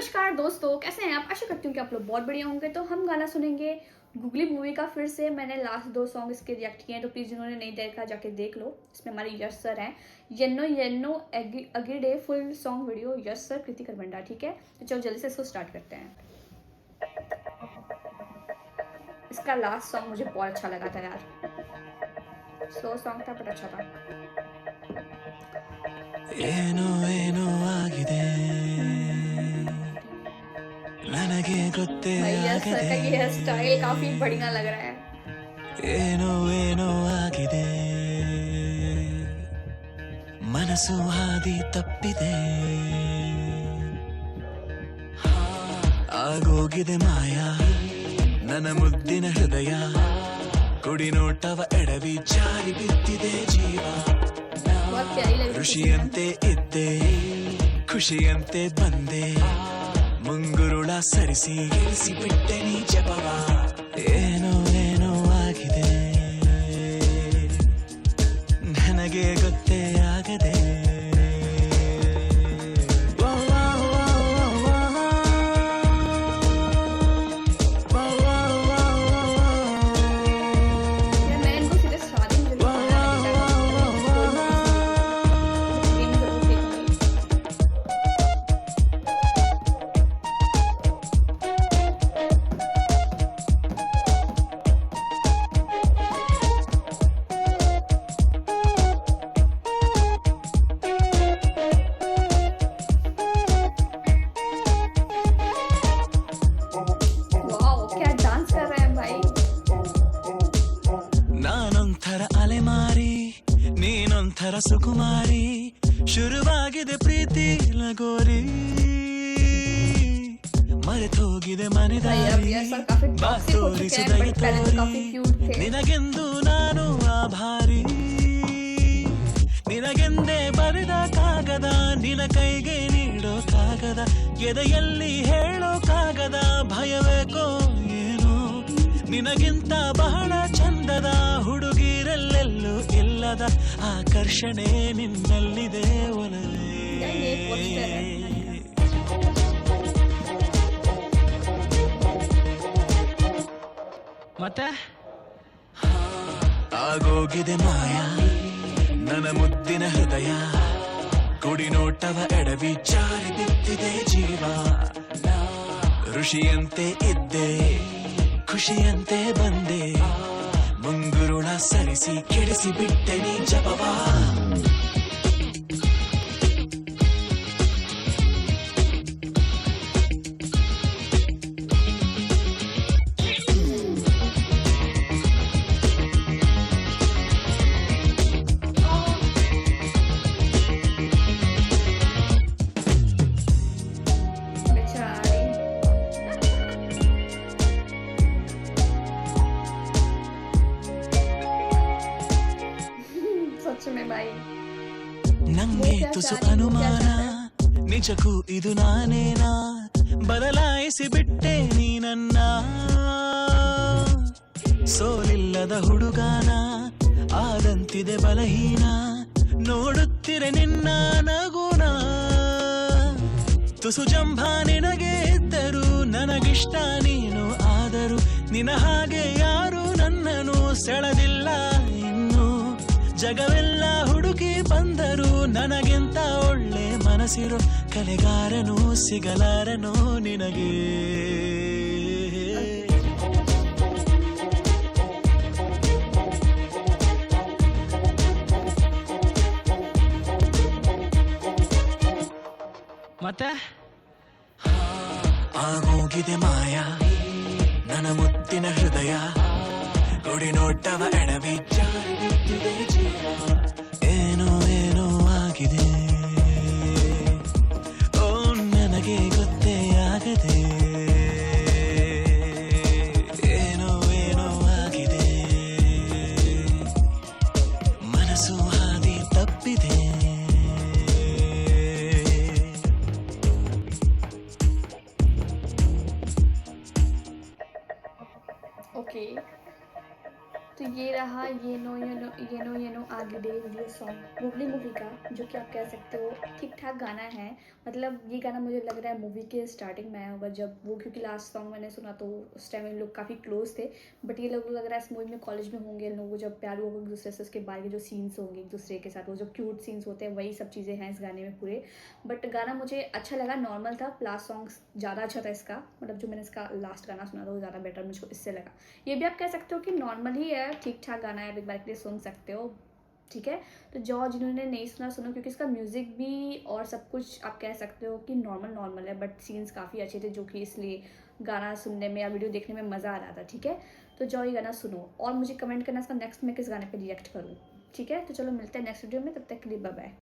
नमस्कार दोस्तों, कैसे हैं आप? आशा करती हूँ कि आप लोग बहुत बढ़िया होंगे। तो हम गाना सुनेंगे गुगली मूवी का। फिर से मैंने लास्ट 2 सॉन्ग इसके रिएक्ट किए हैं, तो प्लीज़ जिन्होंने नहीं देखा जाके देख लो। इसमें हमारे यश सर हैं। येन्नो येन्नो अगिडे फुल सॉन्ग वीडियो, यश सर, कृति करबंडा। ठीक है, तो चलो जल्दी से इसको स्टार्ट करते हैं। इसका लास्ट सॉन्ग मुझे बहुत अच्छा लगा था यार। स्लो सॉन्ग था बट अच्छा था। ಏನೋ ಏನೋ ಆಗಿದೆ ನನಗೆ ಗೊತ್ತೇ भैया सर ಆಗದೆ का ये हेयर स्टाइल काफी बढ़िया लग रहा है। ಏನೋ ಏನೋ ಆಗಿದೆ ಮನಸ್ಸು ಹಾದಿ ತಪ್ಪಿದೆ ಆಗೋಗಿದೆ ಮಾಯ ನನ್ನ ಮುದ್ದಿನ ಹೃದಯ ಕುಡಿ ನೋಟವ ಎಡವಿ ಜಾರಿ ಬಿದ್ದಿದೆ ಜೀವ बहुत प्यारी लग रही है। ಋಷಿಯಂತೆ ಇದ್ದೆ ಖುಷಿಯಂತೆ ಬಂದೆ ಮುಂಗುರುಳ ಸರಿಸಿ ಇಳಿಸಿ ಬಿಟ್ಟೆ ನೀ ಜಪವ ಏನೋ ಏನೋ ಆಗಿದೆ ನನಗೆ ಗೊತ್ತೇ ಆಗದೆ यार मैं इनको सीधे शादी में जरूर बुलाना देखूंगी। वाओ, क्या डांस कर रहे हैं भाई। ನಾನೊಂಥರ ಅಲೆಮಾರಿ ನೀನೊಂಥರ ಸುಕುಮಾರಿ ಶುರುವಾಗಿದೆ ಪ್ರೀತಿ ಲಗೋರಿ ಮರೆತೋಗಿದೆ भैया ಮನೆದಾರಿ भैया सर काफी ಬಾ टॉक्सिक हो चुके हैं, ತೋರಿಸುದಯ बट पहले तो काफी क्यूट थे। ನಿನಗೆಂದು ನಾನು ಆಭಾರಿ ನಿನಗೆಂದೇ ಬರೆದ ಕಾಗದ ನಿನ ಕೈಗೆ ನೀಡೋ ಕಾಗದ ಎದೆಯಲ್ಲಿ ಹೇಳೋ ಕಾಗದ ಭಯವೇಕೋ ಏನೋ ನಿನಗಿಂತ ಬಹಳ ಚಂದದ ಹುಡುಗಿರಲ್ಲೆಲ್ಲೂ ಇಲ್ಲದ ಆಕರ್ಷಣೆ ನಿನ್ನಲ್ಲಿದೆ ಒಲವೇ यार ये पोस्टर है। ಮತ್ತೆ ಆಗೋಗಿದೆ ಮಾಯ ನನ್ನ ಮುದ್ದಿನ ಹೃದಯ ಕುಡಿ ನೋಟವ ಎಡವಿ ಜಾರಿ ಬಿದ್ದಿದೆ ಜೀವ ಋಷಿಯಂತೆ ಇದ್ದೆ ಖುಷಿಯಂತೆ ಬಂದೆ ಮುಂಗುರುಳ ಸರಿಸಿ ಕೆಡಿಸಿ ಬಿಟ್ಟೆ ನೀ ಜಪವಾ बेचारी। सच में भाई ನಂಗೆ ತುಸು ಅನುಮಾನ ನಿಜಕ್ಕೂ ಇದು ನಾನೇನಾ ಬದಲಾಯಿಸಿ ಬಿಟ್ಟೆ ನೀನನ್ನ ಸೋಲಿಲ್ಲದ ಹುಡುಗಾನ ಆದಂತಿದೆ ಬಲಹೀನ ನೋಡುತ್ತಿರೆ ನಿನ್ನ ನಗುನ ತುಸು ಜಂಭ ನಿನಗೆ ಇದ್ದರು ನನಗಿಷ್ಟ ನೀನು ಆದರೂ ನಿನ ಹಾಗೆ ಯಾರು ನನ್ನನ್ನು ಸೆಳೆದಿಲ್ಲ ಇನ್ನು ಜಗವೆಲ್ಲ ಹುಡುಕಿ ಬಂದರು ನನಗಿಂತ ಒಳ್ಳೆ ಮನಸ್ಸಿರೋ ಕಲೆಗಾರನು ಸಿಗಲಾರನು ನಿನಗೆ ಮತ್ತೆ ಆಗೋಗಿದೆ ಮಾಯ ನನ್ನ ಮುತ್ತಿನ ಹೃದಯ ಗುಡಿ ನೋಟವ ಎಡವಿ ಜಾರಿ ಬಿದ್ದಿದೆ ಜೀವ ಏನೋ ಏನೋ ಆಗಿದೆ ಓ ನನಗೆ ಗೊತ್ತೇ ಆಗದೆ ಏನೋ ಏನೋ ಆಗಿದೆ ಮನಸ್ಸು ಹಾದಿ ತಪ್ಪಿದೆ ओके, तो ये रहा ये नो आगे दे वीडियो सॉन्ग गुगली मूवी का, जो कि आप कह सकते हो ठीक ठाक गाना है। मतलब ये गाना मुझे लग रहा है मूवी के स्टार्टिंग में आया होगा जब वो, क्योंकि लास्ट सॉन्ग मैंने सुना तो उस टाइम इन लोग काफ़ी क्लोज थे। बट ये लोग लग रहा है इस मूवी में कॉलेज में होंगे इन लोग, जब प्यार होगा एक दूसरे से, उसके बारे के जो सीन्स होंगे एक दूसरे के साथ, वो जो क्यूट सीन्स होते हैं वही सब चीज़ें हैं इस गाने में पूरे। बट गाना मुझे अच्छा लगा, नॉर्मल था। लास्ट सॉन्ग ज़्यादा अच्छा था इसका, मतलब जो मैंने इसका लास्ट गाना सुना था वो ज़्यादा बेटर मुझको इससे लगा। ये भी आप कह सकते हो कि नॉर्मल ही है, ठीक ठाक गाना है, आप एक बार के लिए सुन सकते हो। ठीक है, तो जो जिन्होंने नहीं सुना सुनो, क्योंकि इसका म्यूज़िक भी और सब कुछ आप कह सकते हो कि नॉर्मल है, बट सीन्स काफ़ी अच्छे थे, जो कि इसलिए गाना सुनने में या वीडियो देखने में मज़ा आ रहा था। ठीक है, तो जो ये गाना सुनो और मुझे कमेंट करना इसका नेक्स्ट मैं किस गाने पे रिएक्ट करूँ। ठीक है, तो चलो मिलते हैं नेक्स्ट वीडियो में, तब तक के लिए बाय बाय।